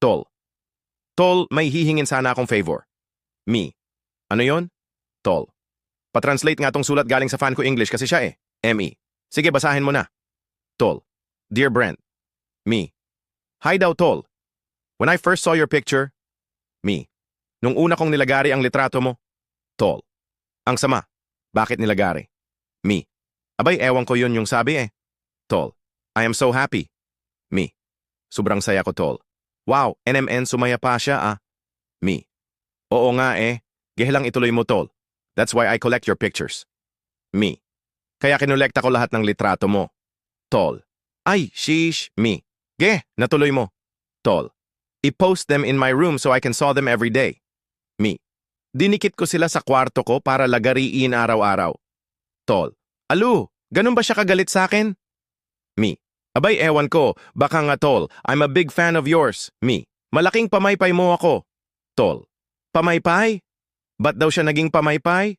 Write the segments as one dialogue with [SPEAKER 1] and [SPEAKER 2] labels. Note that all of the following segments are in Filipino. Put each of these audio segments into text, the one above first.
[SPEAKER 1] Tol. Tol, may hihingin sana akong favor. Me. Ano yon? Tol. Patranslate nga tong sulat galing sa fan ko English kasi siya eh. Me. Sige, basahin mo na. Tol. Dear Brent. Me. Hi daw, Tol. When I first saw your picture, me. Nung una kong nilagari ang litrato mo, Tol. Ang sama. Bakit nilagari? Me. Abay, ewan ko yun yung sabi eh. Tol. I am so happy. Me. Sobrang saya ko, Tol. Wow, NMN sumaya pa siya ah. Me. Oo nga eh. Gehelang ituloy mo, Tol. That's why I collect your pictures. Me. Kaya kinolekta ko lahat ng litrato mo. Tol. Ay, sheesh, me. Natuloy mo. Tol. I-post them in my room so I can saw them every day. Me. Dinikit ko sila sa kwarto ko para lagariin araw-araw. Tol. Alu, ganun ba siya kagalit sa akin? Me. Abay, ewan ko. Baka nga, Tol. I'm a big fan of yours. Me. Malaking pamaypay mo ako. Tol. Pamaypay? Ba't daw siya naging pamaypay?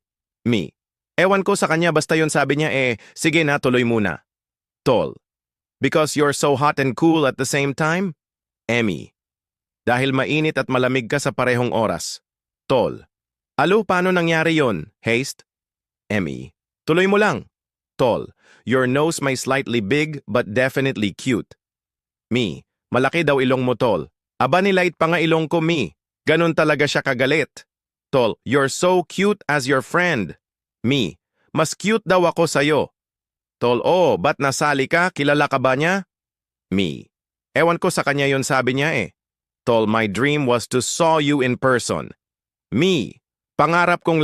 [SPEAKER 1] Me. Ewan ko sa kanya basta yun sabi niya sige na, tuloy muna. Tol. Because you're so hot and cool at the same time? Emmy. Dahil mainit at malamig ka sa parehong oras. Tol. Alo, paano nangyari yon? Haste? Emmy. Tuloy mo lang. Tol. Your nose may slightly big but definitely cute. Me. Malaki daw ilong mo, Tol. Aba, nilait pa nga ilong ko, me. Ganun talaga siya kagalit. Tol. You're so cute as your friend. Me. Mas cute daw ako sa'yo. Tol. Oh, ba't nasali ka? Kilala ka ba niya? Me. Ewan ko sa kanya yon sabi niya eh. Tol, my dream was to saw you in person. Me. Pangarap kong